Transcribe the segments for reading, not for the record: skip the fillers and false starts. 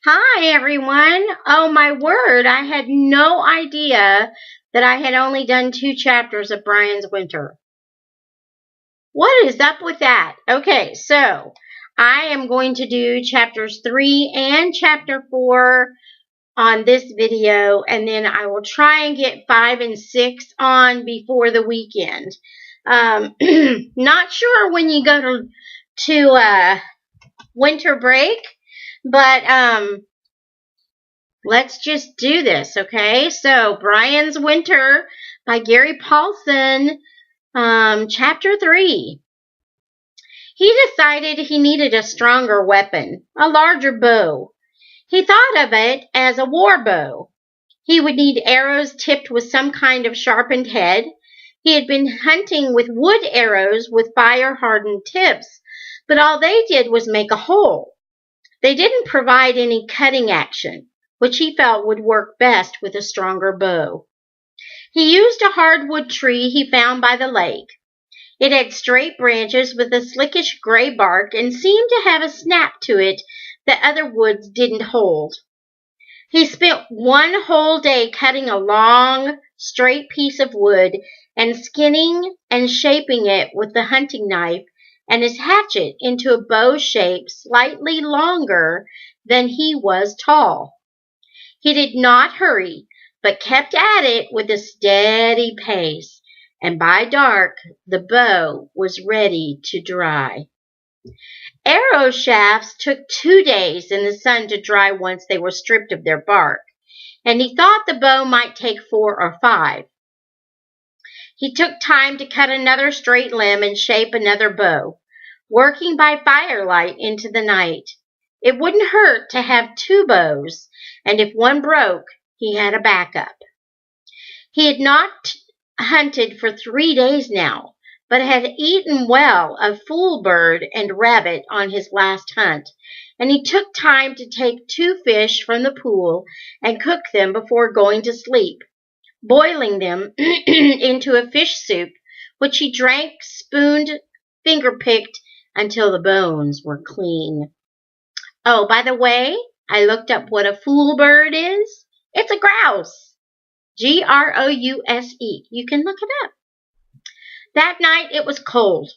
Hi, everyone. Oh, my word. I had no idea that I had only done 2 chapters of Brian's Winter. What is up with that? Okay, so I am going to do chapters 3 and chapter 4 on this video, and then I will try and get 5 and 6 on before the weekend. Not sure when you go to winter break, but let's just do this, okay? So, Brian's Winter by Gary Paulson, Chapter 3. He decided he needed a stronger weapon, a larger bow. He thought of it as a war bow. He would need arrows tipped with some kind of sharpened head. He had been hunting with wood arrows with fire-hardened tips, but all they did was make a hole. They didn't provide any cutting action, which he felt would work best with a stronger bow. He used a hardwood tree he found by the lake. It had straight branches with a slickish gray bark and seemed to have a snap to it that other woods didn't hold. He spent one whole day cutting a long, straight piece of wood and skinning and shaping it with the hunting knife and his hatchet into a bow shape slightly longer than he was tall. He did not hurry, but kept at it with a steady pace, and by dark the bow was ready to dry. Arrow shafts took 2 days in the sun to dry once they were stripped of their bark, and he thought the bow might take 4 or 5. He took time to cut another straight limb and shape another bow, working by firelight into the night. It wouldn't hurt to have 2 bows, and if one broke, he had a backup. He had not hunted for 3 days now, but had eaten well of fool bird and rabbit on his last hunt, and he took time to take 2 fish from the pool and cook them before going to sleep, boiling them into a fish soup, which he drank, spooned, finger-picked until the bones were clean. Oh, by the way, I looked up what a fool bird is. It's a grouse. Grouse. You can look it up. That night it was cold.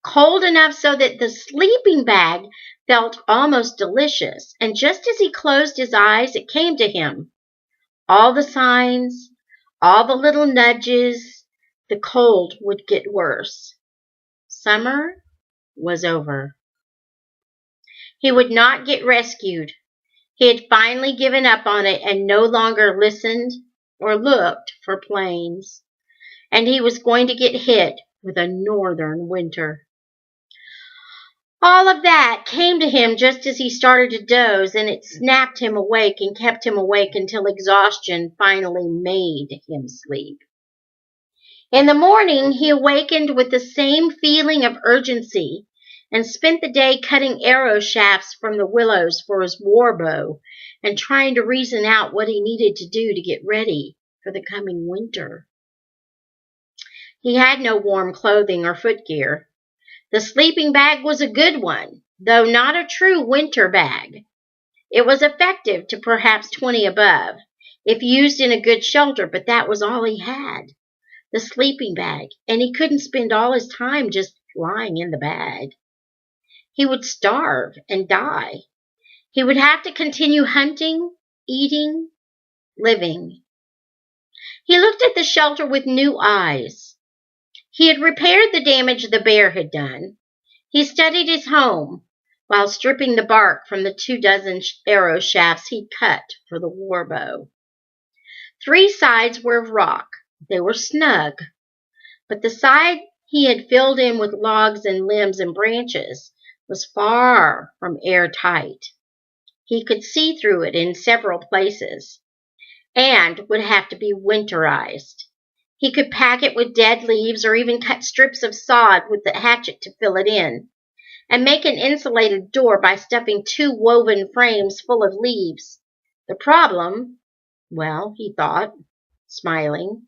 Cold enough so that the sleeping bag felt almost delicious, and just as he closed his eyes, it came to him. All the signs, all the little nudges, the cold would get worse. Summer was over. He would not get rescued. He had finally given up on it and no longer listened or looked for planes. And he was going to get hit with a northern winter. All of that came to him just as he started to doze, and it snapped him awake and kept him awake until exhaustion finally made him sleep. In the morning, he awakened with the same feeling of urgency and spent the day cutting arrow shafts from the willows for his war bow and trying to reason out what he needed to do to get ready for the coming winter. He had no warm clothing or footgear. The sleeping bag was a good one, though not a true winter bag. It was effective to perhaps 20 above, if used in a good shelter, but that was all he had. The sleeping bag, and he couldn't spend all his time just lying in the bag. He would starve and die. He would have to continue hunting, eating, living. He looked at the shelter with new eyes. He had repaired the damage the bear had done. He studied his home while stripping the bark from the 24 arrow shafts he'd cut for the war bow. 3 sides were of rock. They were snug, but the side he had filled in with logs and limbs and branches was far from airtight. He could see through it in several places and would have to be winterized. He could pack it with dead leaves or even cut strips of sod with the hatchet to fill it in, and make an insulated door by stuffing 2 woven frames full of leaves. The problem, well, he thought, smiling,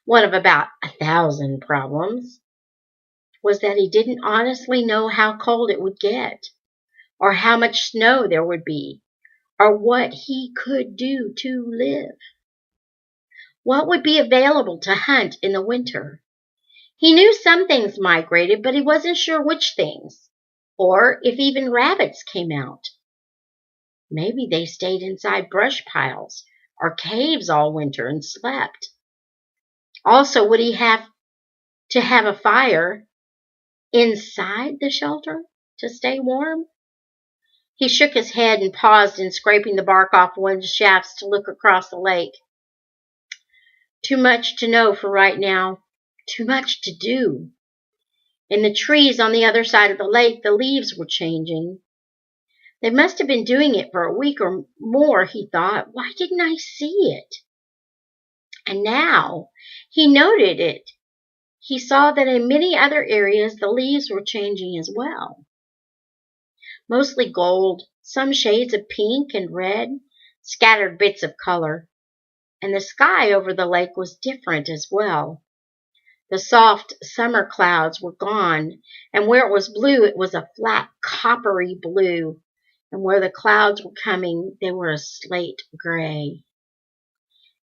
one of about 1,000 problems, was that he didn't honestly know how cold it would get, or how much snow there would be, or what he could do to live. What would be available to hunt in the winter? He knew some things migrated, but he wasn't sure which things, or if even rabbits came out. Maybe they stayed inside brush piles or caves all winter and slept. Also, would he have to have a fire inside the shelter to stay warm? He shook his head and paused in scraping the bark off one of the shafts to look across the lake. Too much to know for right now. Too much to do. In the trees on the other side of the lake, the leaves were changing. They must have been doing it for a week or more, he thought. Why didn't I see it? And now he noted it. He saw that in many other areas the leaves were changing as well. Mostly gold, some shades of pink and red, scattered bits of color. And the sky over the lake was different as well. The soft summer clouds were gone, and where it was blue, it was a flat coppery blue. And where the clouds were coming, they were a slate gray.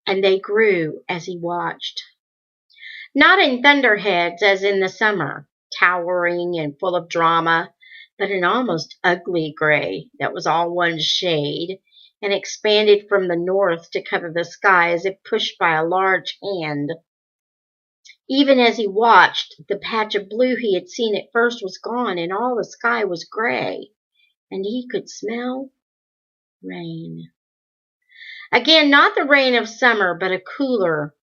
And they grew as he watched. Not in thunderheads as in the summer, towering and full of drama, but an almost ugly gray that was all one shade and expanded from the north to cover the sky as if pushed by a large hand. Even as he watched, the patch of blue he had seen at first was gone, and all the sky was gray, and he could smell rain. Again, not the rain of summer, but a cooler,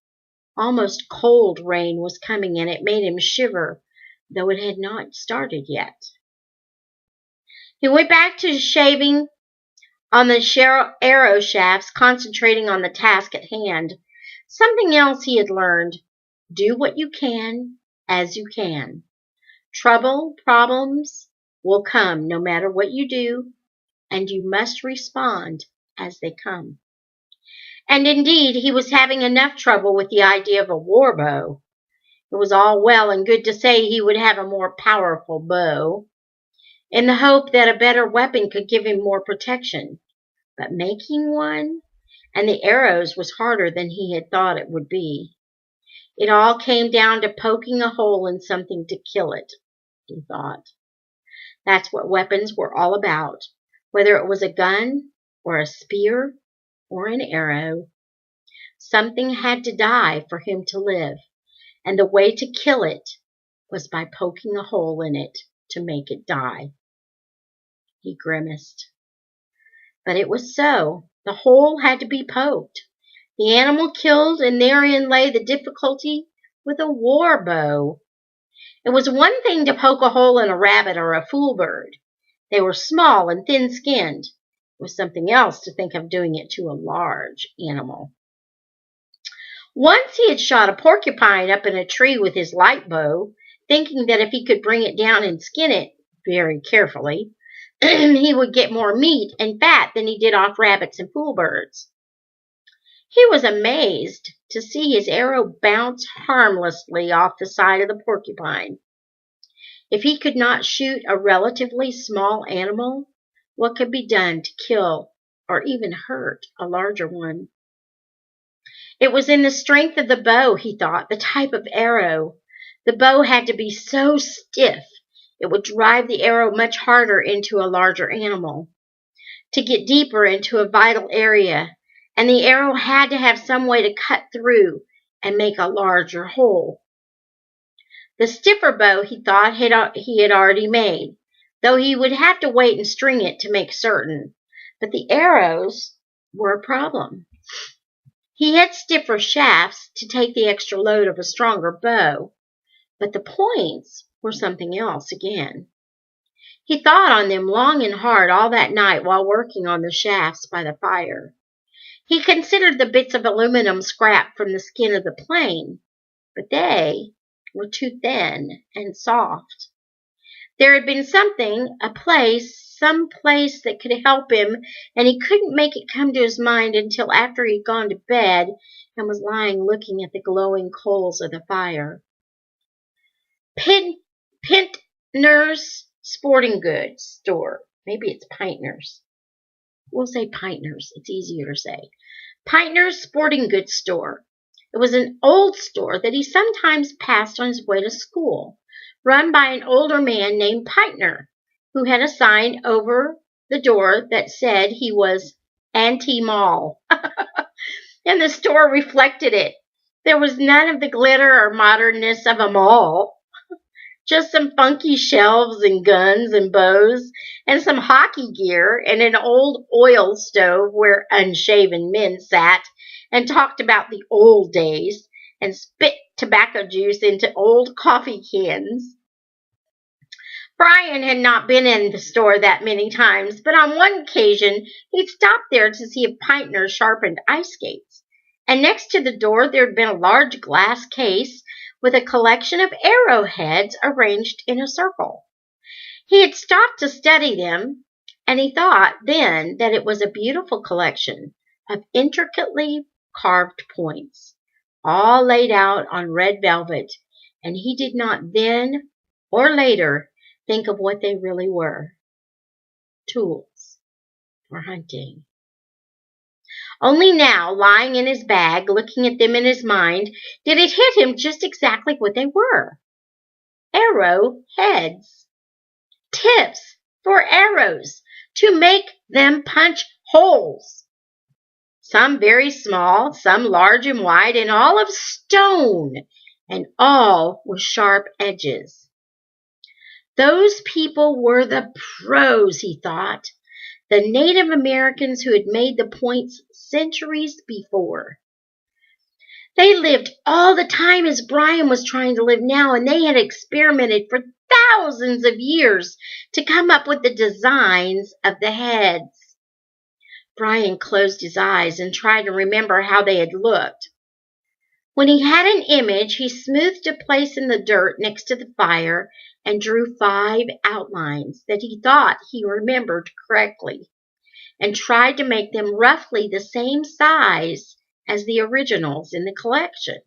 almost cold rain was coming, and it made him shiver, though it had not started yet. He went back to shaving on the arrow shafts, concentrating on the task at hand. Something else he had learned. Do what you can as you can. Trouble, problems will come no matter what you do, and you must respond as they come. And indeed, he was having enough trouble with the idea of a war bow. It was all well and good to say he would have a more powerful bow, in the hope that a better weapon could give him more protection. But making one and the arrows was harder than he had thought it would be. It all came down to poking a hole in something to kill it, he thought. That's what weapons were all about, whether it was a gun or a spear or an arrow. Something had to die for him to live, and the way to kill it was by poking a hole in it to make it die. He grimaced. But it was so. The hole had to be poked. The animal killed, and therein lay the difficulty with a war bow. It was one thing to poke a hole in a rabbit or a fool bird. They were small and thin-skinned. It was something else to think of doing it to a large animal. Once he had shot a porcupine up in a tree with his light bow, thinking that if he could bring it down and skin it very carefully, he would get more meat and fat than he did off rabbits and fool birds. He was amazed to see his arrow bounce harmlessly off the side of the porcupine. If he could not shoot a relatively small animal, what could be done to kill or even hurt a larger one? It was in the strength of the bow, he thought, the type of arrow. The bow had to be so stiff it would drive the arrow much harder into a larger animal, to get deeper into a vital area, and the arrow had to have some way to cut through and make a larger hole. The stiffer bow, he thought, he had already made, though he would have to wait and string it to make certain. But the arrows were a problem. He had stiffer shafts to take the extra load of a stronger bow, but the points were something else again. He thought on them long and hard all that night while working on the shafts by the fire. He considered the bits of aluminum scrap from the skin of the plane, but they were too thin and soft. There had been something, some place that could help him, and he couldn't make it come to his mind until after he'd gone to bed and was lying looking at the glowing coals of the fire. Pintner's Sporting Goods store. Maybe it's Pintner's. We'll say Pintner's. It's easier to say. Pintner's sporting goods store. It was an old store that he sometimes passed on his way to school, run by an older man named Pintner, who had a sign over the door that said he was anti-mall. And the store reflected it. There was none of the glitter or modernness of a mall. Just some funky shelves and guns and bows and some hockey gear and an old oil stove where unshaven men sat and talked about the old days and spit tobacco juice into old coffee cans. Brian had not been in the store that many times, but on one occasion he'd stopped there to see if Pintner sharpened ice skates. And next to the door there had been a large glass case with a collection of arrowheads arranged in a circle. He had stopped to study them, and he thought then that it was a beautiful collection of intricately carved points, all laid out on red velvet, and he did not then or later think of what they really were. Tools for hunting. Only now, lying in his bag, looking at them in his mind, did it hit him just exactly what they were. Arrow heads. Tips for arrows to make them punch holes. Some very small, some large and wide, and all of stone, and all with sharp edges. Those people were the pros, he thought. The Native Americans who had made the points centuries before. They lived all the time as Brian was trying to live now, and they had experimented for thousands of years to come up with the designs of the heads. Brian closed his eyes and tried to remember how they had looked. When he had an image, he smoothed a place in the dirt next to the fire and drew 5 outlines that he thought he remembered correctly, and tried to make them roughly the same size as the originals in the collection.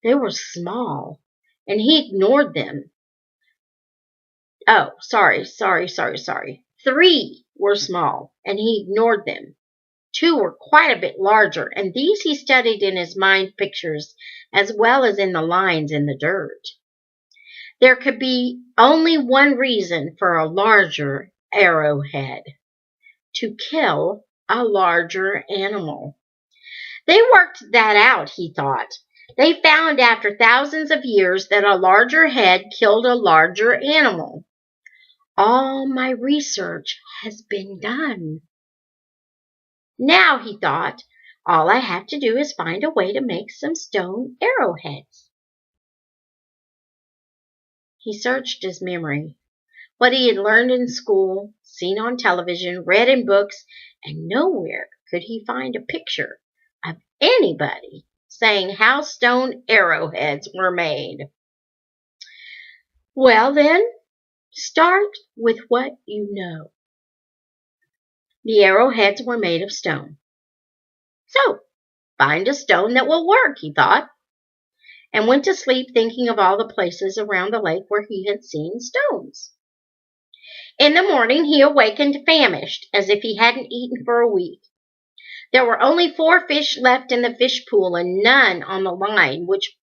They were small, and he ignored them. Oh, sorry. 3 were small, and he ignored them. 2 were quite a bit larger, and these he studied in his mind pictures as well as in the lines in the dirt. There could be only one reason for a larger arrowhead: to kill a larger animal. They worked that out, he thought. They found after thousands of years that a larger head killed a larger animal. All my research has been done. Now, he thought, all I have to do is find a way to make some stone arrowheads. He searched his memory. What he had learned in school, seen on television, read in books, and nowhere could he find a picture of anybody saying how stone arrowheads were made. Well then, start with what you know. The arrowheads were made of stone. So, find a stone that will work, he thought, and went to sleep thinking of all the places around the lake where he had seen stones. In the morning, he awakened famished, as if he hadn't eaten for a week. There were only 4 fish left in the fish pool and none on the line, which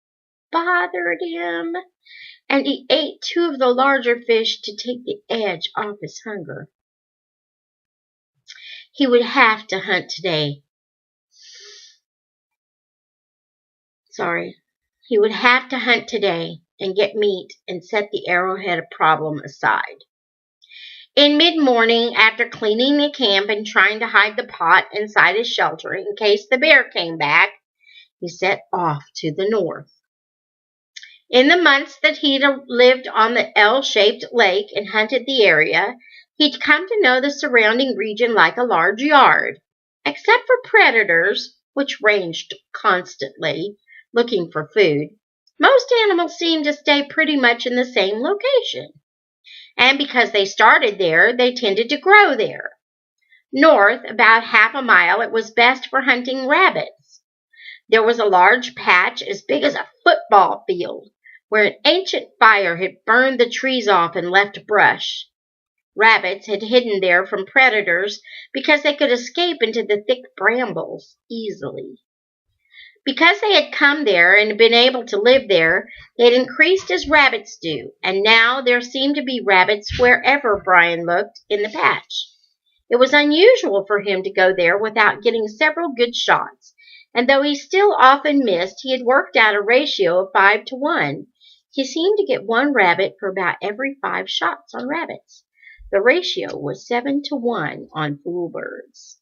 bothered him, and he ate 2 of the larger fish to take the edge off his hunger. He would have to hunt today. He would have to hunt today and get meat and set the arrowhead problem aside. In mid-morning, after cleaning the camp and trying to hide the pot inside his shelter in case the bear came back, he set off to the north. In the months that he'd lived on the L-shaped lake and hunted the area, he'd come to know the surrounding region like a large yard, except for predators, which ranged constantly, looking for food. Most animals seemed to stay pretty much in the same location. And because they started there, they tended to grow there. North, about half a mile, it was best for hunting rabbits. There was a large patch as big as a football field, where an ancient fire had burned the trees off and left brush. rabbits had hidden there from predators because they could escape into the thick brambles easily. Because they had come there and been able to live there, they had increased as rabbits do, and now there seemed to be rabbits wherever Brian looked in the patch. It was unusual for him to go there without getting several good shots, and though he still often missed, he had worked out a ratio of 5 to 1. He seemed to get one rabbit for about every 5 shots on rabbits. The ratio was 7 to 1 on fool birds.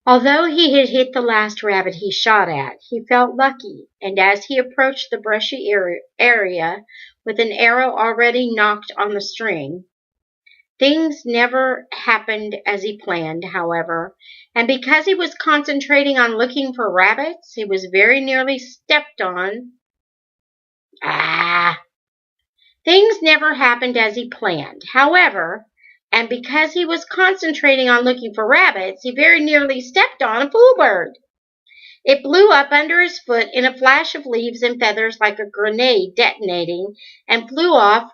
Although he had hit the last rabbit he shot at, he felt lucky, and as he approached the brushy area with an arrow already nocked on the string, things never happened as he planned, however, and because he was concentrating on looking for rabbits, he was very nearly stepped on. Things never happened as he planned, however, and because he was concentrating on looking for rabbits, he very nearly stepped on a fool bird. It blew up under his foot in a flash of leaves and feathers like a grenade detonating and flew off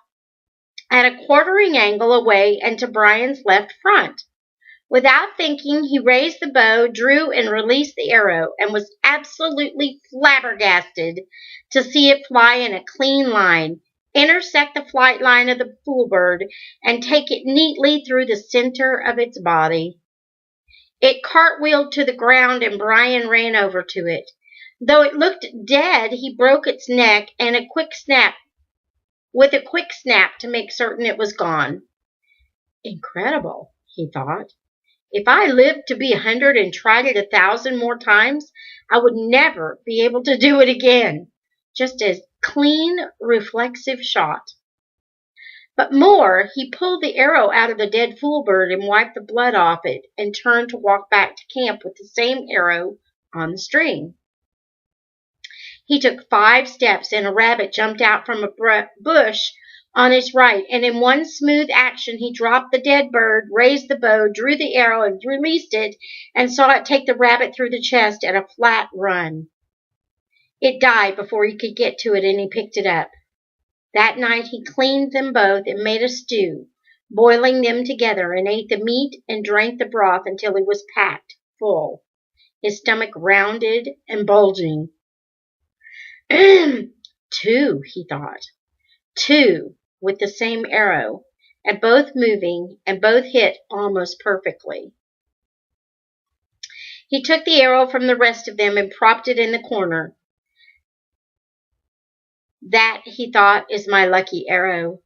at a quartering angle away and to Brian's left front. Without thinking, he raised the bow, drew and released the arrow, and was absolutely flabbergasted to see it fly in a clean line, intersect the flight line of the fool bird, and take it neatly through the center of its body. It cartwheeled to the ground and Brian ran over to it. Though it looked dead, he broke its neck with a quick snap to make certain it was gone. Incredible, he thought. If I lived to be 100 and tried it 1,000 more times, I would never be able to do it again. Just a clean, reflexive shot. But more, he pulled the arrow out of the dead fool bird and wiped the blood off it and turned to walk back to camp with the same arrow on the string. He took 5 steps and a rabbit jumped out from a bush on his right, and in one smooth action he dropped the dead bird, raised the bow, drew the arrow, and released it, and saw it take the rabbit through the chest at a flat run. It died before he could get to it, and he picked it up. That night he cleaned them both and made a stew, boiling them together, and ate the meat and drank the broth until he was packed full, his stomach rounded and bulging. 2, he thought. 2 with the same arrow, and both moving, and both hit almost perfectly. He took the arrow from the rest of them and propped it in the corner. That, he thought, is my lucky arrow.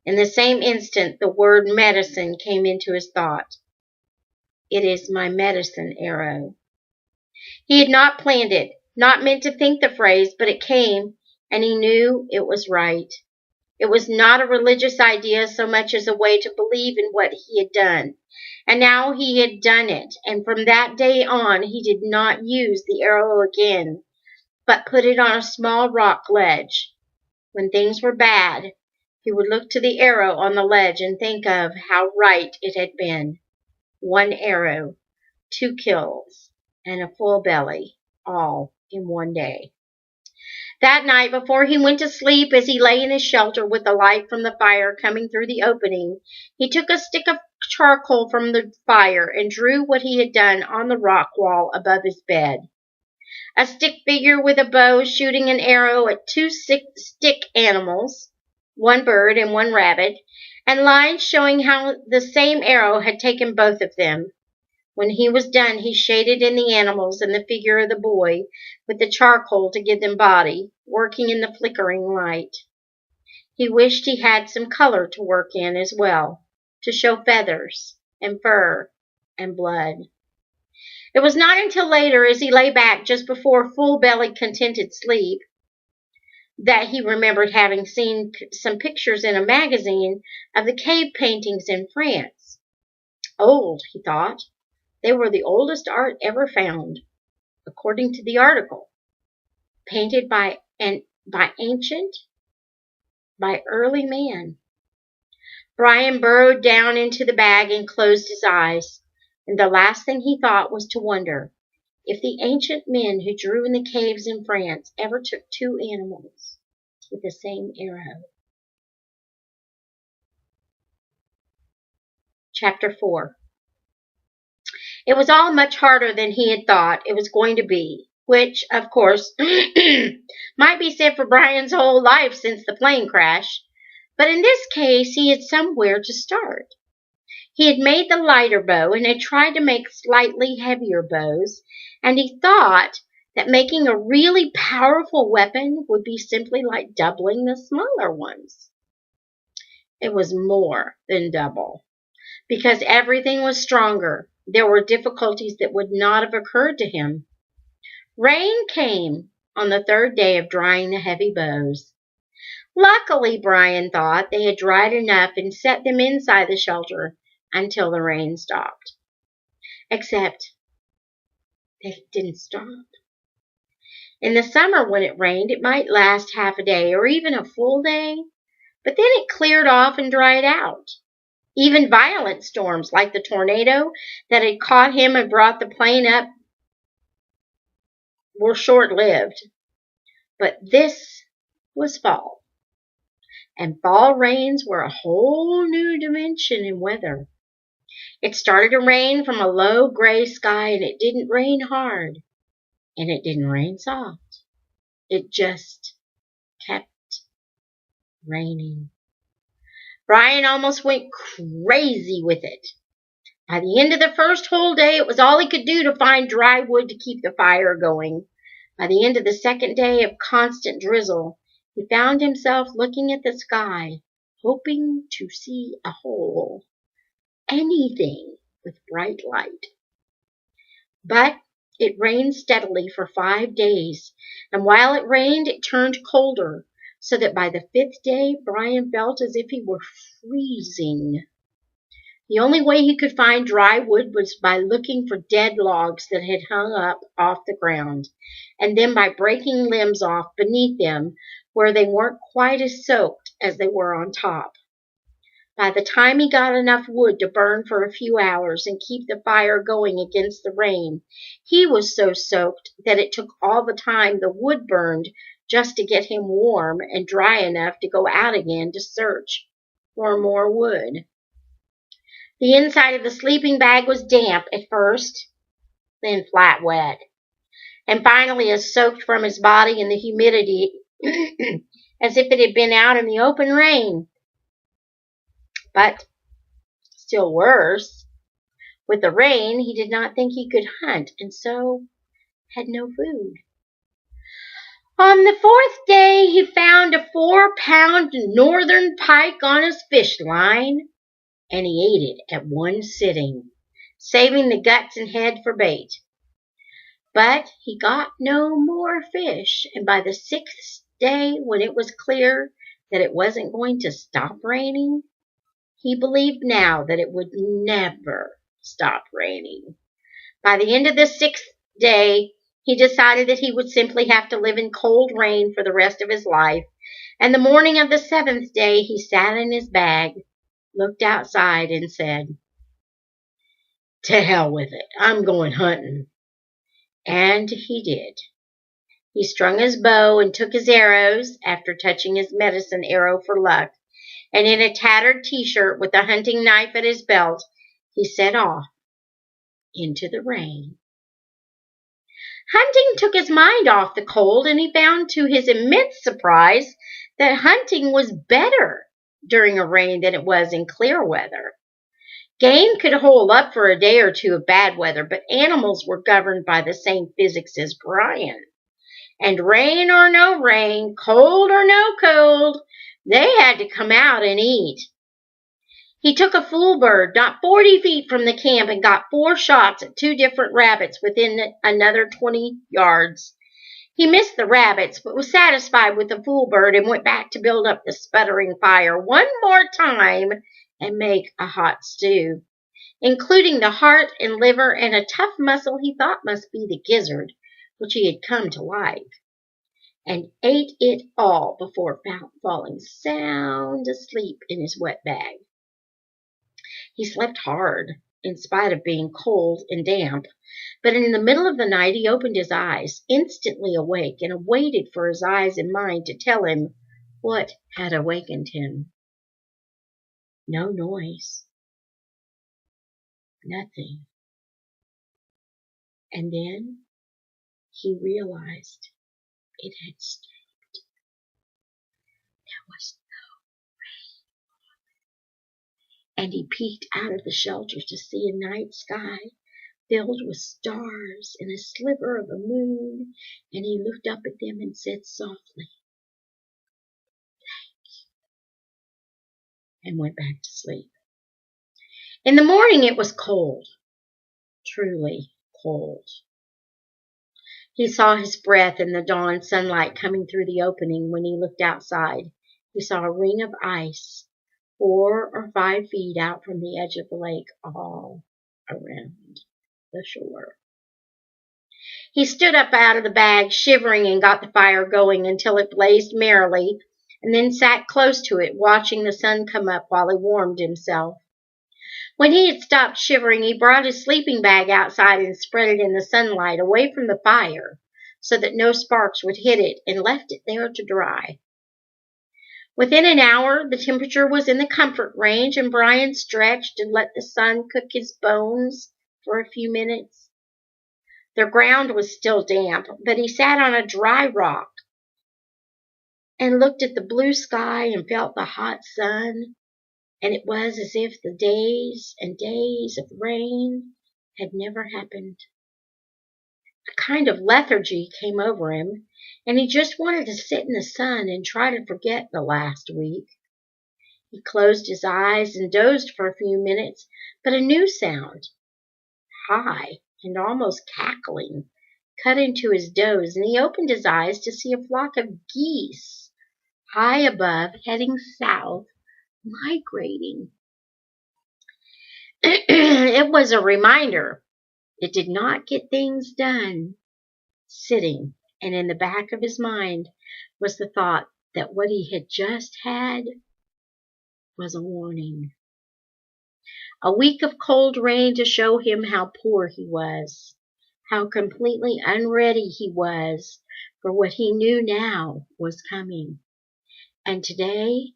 In the same instant, the word medicine came into his thought. It is my medicine arrow. He had not planned it, not meant to think the phrase, but it came, and he knew it was right. It was not a religious idea so much as a way to believe in what he had done. And now he had done it, and from that day on he did not use the arrow again, but put it on a small rock ledge. When things were bad, he would look to the arrow on the ledge and think of how right it had been. 1 arrow, 2 kills, and a full belly, all in one day. That night, before he went to sleep, as he lay in his shelter with the light from the fire coming through the opening, he took a stick of charcoal from the fire and drew what he had done on the rock wall above his bed. A stick figure with a bow shooting an arrow at 2 stick animals, 1 bird and 1 rabbit, and lines showing how the same arrow had taken both of them. When he was done, he shaded in the animals and the figure of the boy with the charcoal to give them body, working in the flickering light. He wished he had some color to work in as well, to show feathers and fur and blood. It was not until later, as he lay back just before full-bellied, contented sleep, that he remembered having seen some pictures in a magazine of the cave paintings in France. Old, he thought. They were the oldest art ever found, according to the article. Painted by early man. Brian burrowed down into the bag and closed his eyes, and the last thing he thought was to wonder if the ancient men who drew in the caves in France ever took two animals with the same arrow. Chapter 4. It was all much harder than he had thought it was going to be, which, of course, might be said for Brian's whole life since the plane crash. But in this case, he had somewhere to start. He had made the lighter bow and had tried to make slightly heavier bows, and he thought that making a really powerful weapon would be simply like doubling the smaller ones. It was more than double, because everything was stronger. There were difficulties that would not have occurred to him. Rain came on the third day of drying the heavy bows. Luckily, Brian thought, they had dried enough and set them inside the shelter until the rain stopped. Except they didn't stop. In the summer when it rained, it might last half a day or even a full day, but then it cleared off and dried out. Even violent storms like the tornado that had caught him and brought the plane up were short-lived. But this was fall. And fall rains were a whole new dimension in weather. It started to rain from a low gray sky, and it didn't rain hard, and it didn't rain soft. It just kept raining. Brian almost went crazy with it. By the end of the first whole day, it was all he could do to find dry wood to keep the fire going. By the end of the second day of constant drizzle, he found himself looking at the sky, hoping to see a hole, anything with bright light. But it rained steadily for 5 days, and while it rained, it turned colder, so that by the 5th day, Brian felt as if he were freezing. The only way he could find dry wood was by looking for dead logs that had hung up off the ground, and then by breaking limbs off beneath them where they weren't quite as soaked as they were on top. By the time he got enough wood to burn for a few hours and keep the fire going against the rain, he was so soaked that it took all the time the wood burned just to get him warm and dry enough to go out again to search for more wood. The inside of the sleeping bag was damp at first, then flat wet, and finally as soaked from his body in the humidity as if it had been out in the open rain. But still worse, with the rain, he did not think he could hunt, and so had no food. On the 4th day, he found a 4-pound northern pike on his fish line, and he ate it at one sitting, saving the guts and head for bait. But he got no more fish, and by the 6th day, when it was clear that it wasn't going to stop raining, he believed now that it would never stop raining. By the end of the 6th day, he decided that he would simply have to live in cold rain for the rest of his life, and the morning of the 7th day, he sat in his bag, looked outside, and said, "To hell with it, I'm going hunting." And he did. He strung his bow and took his arrows, after touching his medicine arrow for luck, and in a tattered t-shirt with a hunting knife at his belt, he set off into the rain. Hunting took his mind off the cold, and he found to his immense surprise that hunting was better during a rain than it was in clear weather. Game could hold up for a day or two of bad weather, but animals were governed by the same physics as Brian. And rain or no rain, cold or no cold, they had to come out and eat. He took a fool bird not 40 feet from the camp and got 4 shots at 2 different rabbits within another 20 yards. He missed the rabbits, but was satisfied with the fool bird and went back to build up the sputtering fire one more time and make a hot stew, including the heart and liver and a tough muscle he thought must be the gizzard, which he had come to like, and ate it all before falling sound asleep in his wet bag. He slept hard in spite of being cold and damp. But in the middle of the night he opened his eyes, instantly awake, and waited for his eyes and mind to tell him what had awakened him. No noise. Nothing. And then he realized it had stopped. There was no rain. And he peeked out of the shelter to see a night sky filled with stars and a sliver of a moon, and he looked up at them and said softly, "Thank you," and went back to sleep. In the morning it was cold, truly cold. He saw his breath in the dawn sunlight coming through the opening. When he looked outside, he saw a ring of ice 4 or 5 feet out from the edge of the lake, all around the shore. He stood up out of the bag, shivering, and got the fire going until it blazed merrily, and then sat close to it, watching the sun come up while he warmed himself. When he had stopped shivering, he brought his sleeping bag outside and spread it in the sunlight away from the fire so that no sparks would hit it, and left it there to dry. Within an hour, the temperature was in the comfort range, and Brian stretched and let the sun cook his bones for a few minutes. The ground was still damp, but he sat on a dry rock and looked at the blue sky and felt the hot sun. And it was as if the days and days of rain had never happened. A kind of lethargy came over him, and he just wanted to sit in the sun and try to forget the last week. He closed his eyes and dozed for a few minutes, but a new sound, high and almost cackling, cut into his doze, and he opened his eyes to see a flock of geese high above, heading south, migrating. It was a reminder. It did not get things done sitting, and in the back of his mind was the thought that what he had just had was a warning. A week of cold rain to show him how poor he was, how completely unready he was for what he knew now was coming. And today,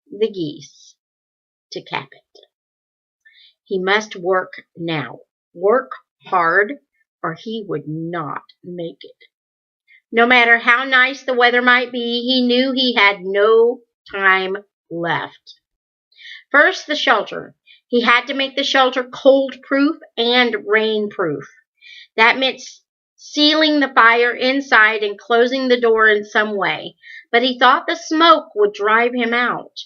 the geese to cap it. He must work now, work hard, or he would not make it. No matter how nice the weather might be, he knew he had no time left. First, the shelter. He had to make the shelter cold-proof and rain-proof. That meant sealing the fire inside and closing the door in some way, but he thought the smoke would drive him out.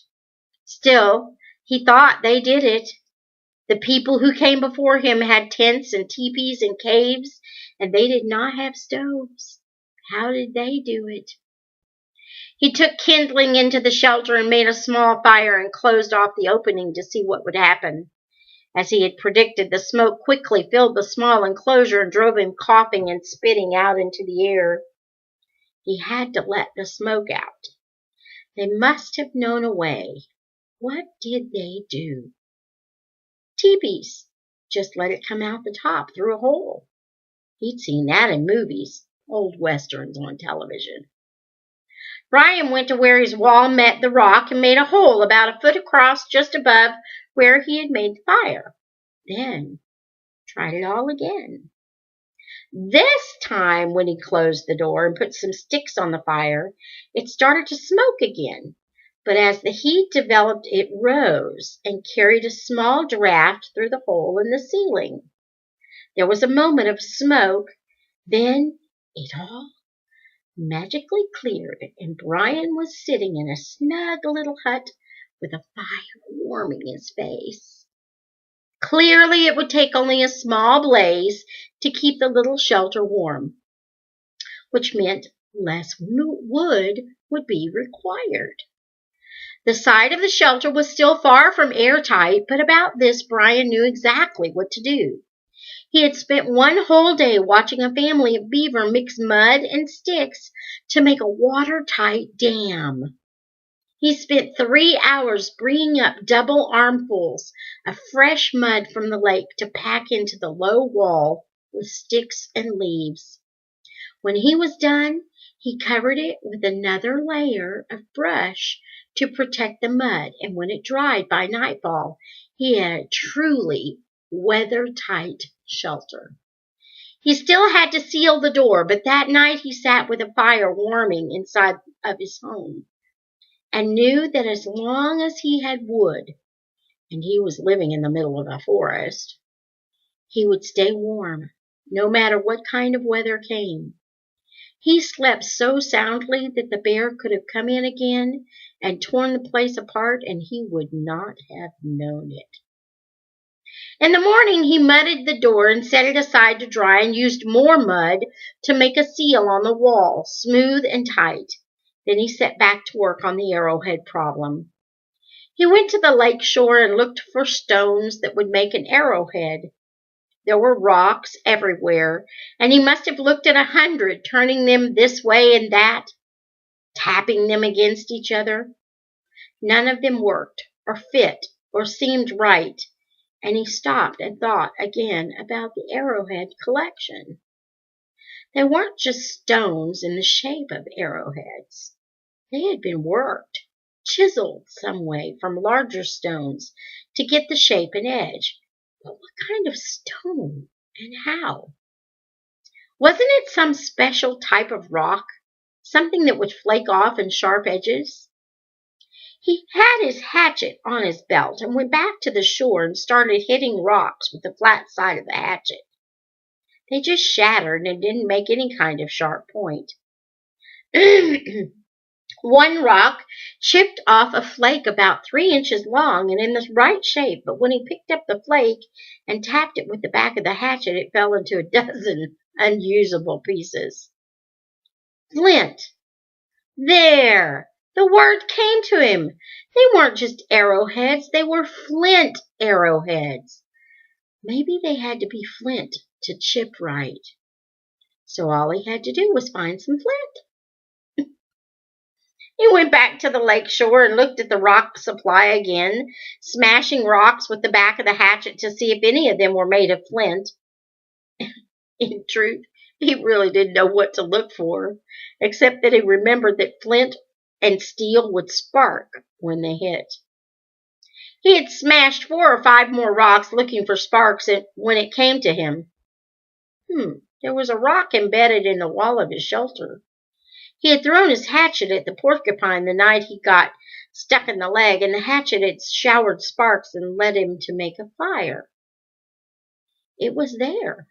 Still, he thought they did it. The people who came before him had tents and teepees and caves, and they did not have stoves. How did they do it? He took kindling into the shelter and made a small fire and closed off the opening to see what would happen. As he had predicted, the smoke quickly filled the small enclosure and drove him coughing and spitting out into the air. He had to let the smoke out. They must have known a way. What did they do? Teepees. Just let it come out the top through a hole. He'd seen that in movies, old westerns on television. Brian went to where his wall met the rock and made a hole about a foot across just above where he had made the fire. Then tried it all again. This time, when he closed the door and put some sticks on the fire, it started to smoke again. But as the heat developed, it rose and carried a small draft through the hole in the ceiling. There was a moment of smoke. Then it all magically cleared, and Brian was sitting in a snug little hut with a fire warming his face. Clearly, it would take only a small blaze to keep the little shelter warm, which meant less wood would be required. The side of the shelter was still far from airtight, but about this Brian knew exactly what to do. He had spent one whole day watching a family of beaver mix mud and sticks to make a watertight dam. He spent 3 hours bringing up double armfuls of fresh mud from the lake to pack into the low wall with sticks and leaves. When he was done, he covered it with another layer of brush to protect the mud, and when it dried by nightfall, he had a truly weather-tight shelter. He still had to seal the door, but that night he sat with a fire warming inside of his home, and knew that as long as he had wood, and he was living in the middle of a forest, he would stay warm, no matter what kind of weather came. He slept so soundly that the bear could have come in again and torn the place apart, and he would not have known it. In the morning, he mudded the door and set it aside to dry and used more mud to make a seal on the wall, smooth and tight. Then he set back to work on the arrowhead problem. He went to the lake shore and looked for stones that would make an arrowhead. There were rocks everywhere, and he must have looked at 100, turning them this way and that, tapping them against each other. None of them worked, or fit, or seemed right, and he stopped and thought again about the arrowhead collection. They weren't just stones in the shape of arrowheads. They had been worked, chiseled some way from larger stones to get the shape and edge. But what kind of stone and how? Wasn't it some special type of rock, something that would flake off in sharp edges? He had his hatchet on his belt and went back to the shore and started hitting rocks with the flat side of the hatchet. They just shattered and didn't make any kind of sharp point. One rock chipped off a flake about 3 inches long and in the right shape, but when he picked up the flake and tapped it with the back of the hatchet, it fell into a dozen unusable pieces. Flint. There! The word came to him. They weren't just arrowheads, they were flint arrowheads. Maybe they had to be flint to chip right. So all he had to do was find some flint. He went back to the lake shore and looked at the rock supply again, smashing rocks with the back of the hatchet to see if any of them were made of flint. In truth, he really didn't know what to look for, except that he remembered that flint and steel would spark when they hit. He had smashed 4 or 5 more rocks looking for sparks when it came to him. There was a rock embedded in the wall of his shelter. He had thrown his hatchet at the porcupine the night he got stuck in the leg, and the hatchet had showered sparks and led him to make a fire. It was there,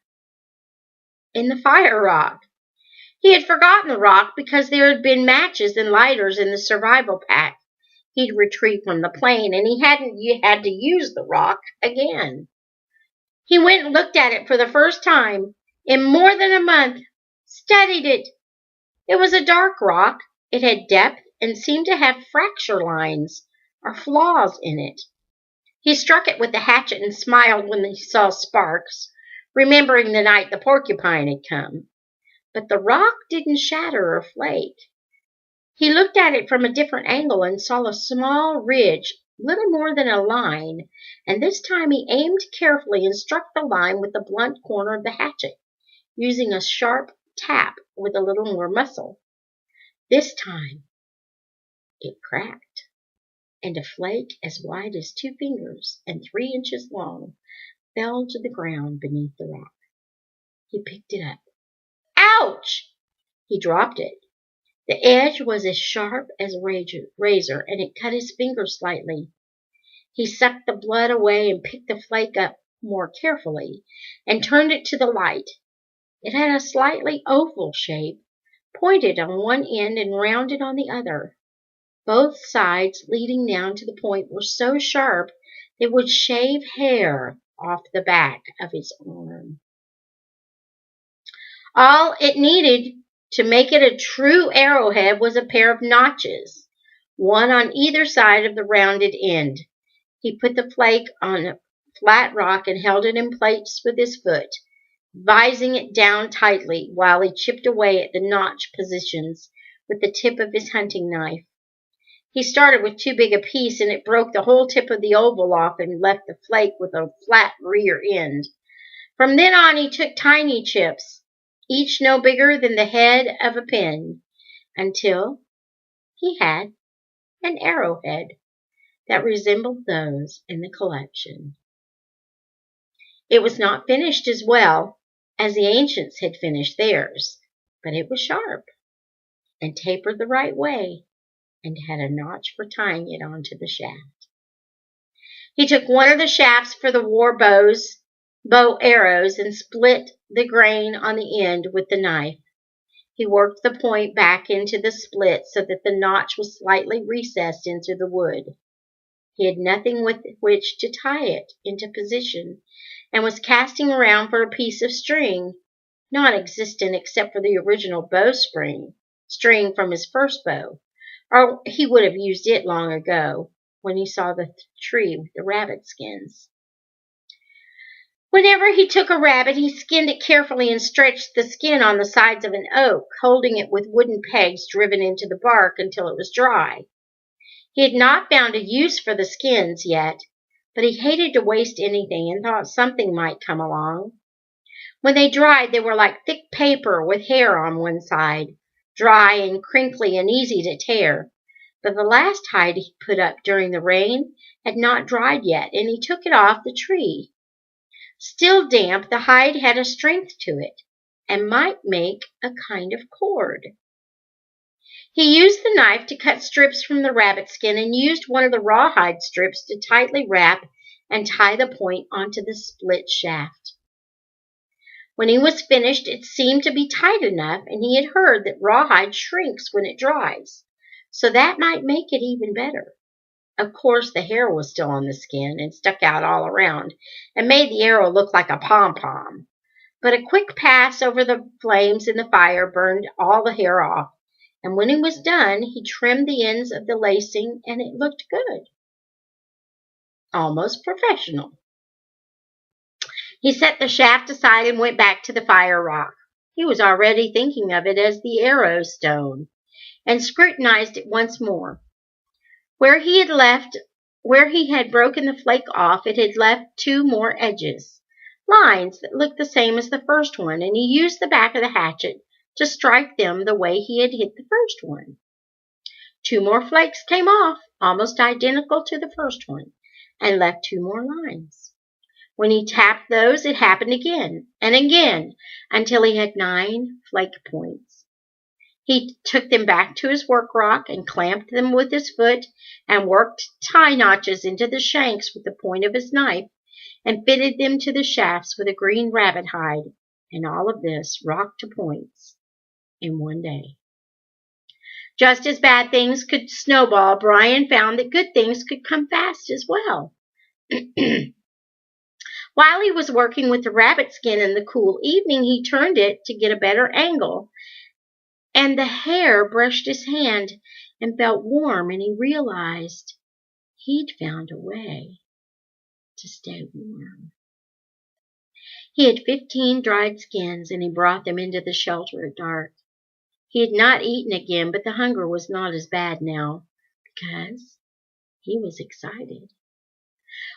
in the fire rock. He had forgotten the rock because there had been matches and lighters in the survival pack he'd retrieved from the plane, and he hadn't had to use the rock again. He went and looked at it for the first time in more than a month, studied it. It was a dark rock. It had depth and seemed to have fracture lines or flaws in it. He struck it with the hatchet and smiled when he saw sparks, remembering the night the porcupine had come. But the rock didn't shatter or flake. He looked at it from a different angle and saw a small ridge, little more than a line, and this time he aimed carefully and struck the line with the blunt corner of the hatchet, using a sharp tap with a little more muscle. This time it cracked, and a flake as wide as 2 fingers and 3 inches long fell to the ground beneath the rock. He picked it up. Ouch! He dropped it. The edge was as sharp as a razor, and it cut his finger slightly. He sucked the blood away and picked the flake up more carefully and turned it to the light. It had a slightly oval shape, pointed on one end and rounded on the other. Both sides leading down to the point were so sharp they would shave hair off the back of his arm. All it needed to make it a true arrowhead was a pair of notches, one on either side of the rounded end. He put the flake on a flat rock and held it in place with his foot, vising it down tightly while he chipped away at the notch positions with the tip of his hunting knife. He started with too big a piece, and it broke the whole tip of the oval off and left the flake with a flat rear end. From then on, he took tiny chips, each no bigger than the head of a pin, until he had an arrowhead that resembled those in the collection. It was not finished as well as the ancients had finished theirs, but it was sharp and tapered the right way and had a notch for tying it onto the shaft. He took one of the shafts for the bow arrows and split the grain on the end with the knife. He worked the point back into the split so that the notch was slightly recessed into the wood. He had nothing with which to tie it into position, and was casting around for a piece of string, non-existent except for the original bowstring, string from his first bow, or he would have used it long ago when he saw the tree with the rabbit skins. Whenever he took a rabbit, he skinned it carefully and stretched the skin on the sides of an oak, holding it with wooden pegs driven into the bark until it was dry. He had not found a use for the skins yet, but he hated to waste anything and thought something might come along. When they dried, they were like thick paper with hair on one side, dry and crinkly and easy to tear. But the last hide he put up during the rain had not dried yet, and he took it off the tree. Still damp, the hide had a strength to it, and might make a kind of cord. He used the knife to cut strips from the rabbit skin and used one of the rawhide strips to tightly wrap and tie the point onto the split shaft. When he was finished, it seemed to be tight enough, and he had heard that rawhide shrinks when it dries, so that might make it even better. Of course, the hair was still on the skin and stuck out all around and made the arrow look like a pom-pom. But a quick pass over the flames in the fire burned all the hair off, and when he was done, he trimmed the ends of the lacing, and it looked good. Almost professional. He set the shaft aside and went back to the fire rock. He was already thinking of it as the arrow stone, and scrutinized it once more. Where he had broken the flake off, it had left two more edges, lines that looked the same as the first one, and he used the back of the hatchet to strike them the way he had hit the first one. Two more flakes came off, almost identical to the first one, and left two more lines. When he tapped those, it happened again and again until he had 9 flake points. He took them back to his work rock and clamped them with his foot and worked tie notches into the shanks with the point of his knife and fitted them to the shafts with a green rabbit hide, and all of this rocked to points in one day. Just as bad things could snowball, Brian found that good things could come fast as well. While he was working with the rabbit skin in the cool evening, he turned it to get a better angle, and the hair brushed his hand and felt warm, and he realized he'd found a way to stay warm. He had 15 dried skins, and he brought them into the shelter at dark. He had not eaten again, but the hunger was not as bad now, because he was excited.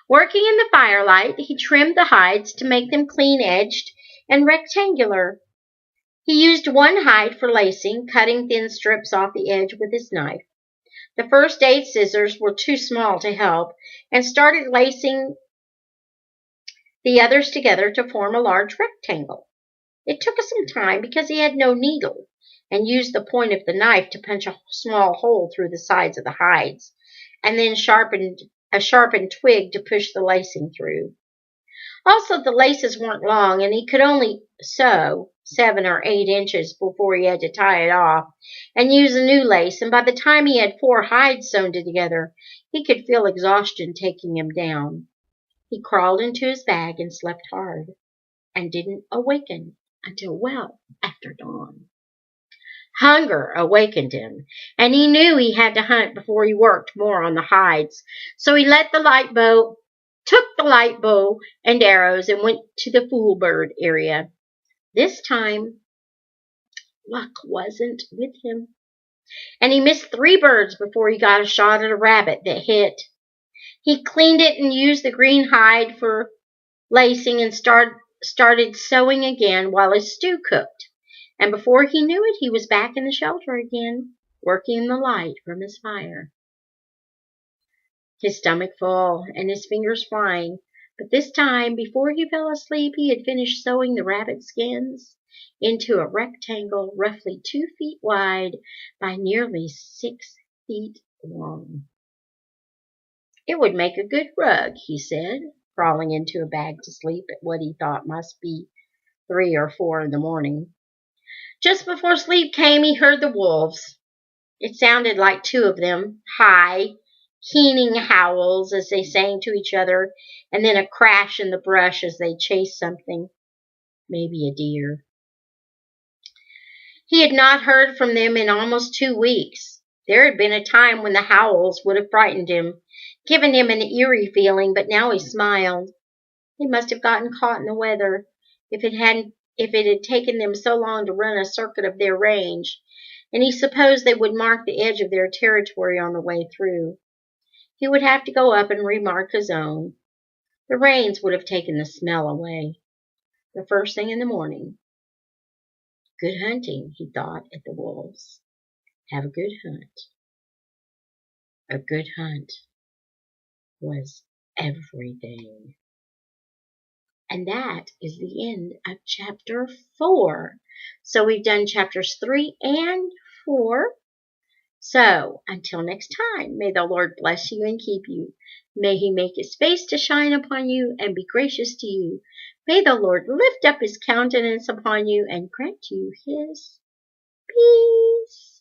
Working in the firelight, he trimmed the hides to make them clean-edged and rectangular. He used one hide for lacing, cutting thin strips off the edge with his knife. The first 8 scissors were too small to help, and started lacing the others together to form a large rectangle. It took some time because he had no needle, and used the point of the knife to punch a small hole through the sides of the hides, and then a sharpened twig to push the lacing through. Also, the laces weren't long, and he could only sew 7 or 8 inches before he had to tie it off and use a new lace, and by the time he had 4 hides sewn together, he could feel exhaustion taking him down. He crawled into his bag and slept hard, and didn't awaken until well after dawn. Hunger awakened him, and he knew he had to hunt before he worked more on the hides. So he took the light bow and arrows and went to the fool bird area. This time, luck wasn't with him. and he missed 3 birds before he got a shot at a rabbit that hit. He cleaned it and used the green hide for lacing and started sewing again while his stew cooked. And before he knew it, he was back in the shelter again, working in the light from his fire. His stomach full and his fingers flying, but this time, before he fell asleep, he had finished sewing the rabbit skins into a rectangle roughly 2 feet wide by nearly 6 feet long. It would make a good rug, he said, crawling into a bag to sleep at what he thought must be 3 or 4 in the morning. Just before sleep came, he heard the wolves. It sounded like 2 of them, high, keening howls as they sang to each other, and then a crash in the brush as they chased something, maybe a deer. He had not heard from them in almost 2 weeks. There had been a time when the howls would have frightened him, given him an eerie feeling, but now he smiled. They must have gotten caught in the weather, if it had taken them so long to run a circuit of their range, and he supposed they would mark the edge of their territory on the way through. He would have to go up and remark his own. The rains would have taken the smell away. The first thing in the morning. Good hunting, he thought at the wolves. Have a good hunt. A good hunt was everything. And that is the end of chapter 4. So we've done chapters 3 and 4. So until next time, may the Lord bless you and keep you. May he make his face to shine upon you and be gracious to you. May the Lord lift up his countenance upon you and grant you his peace.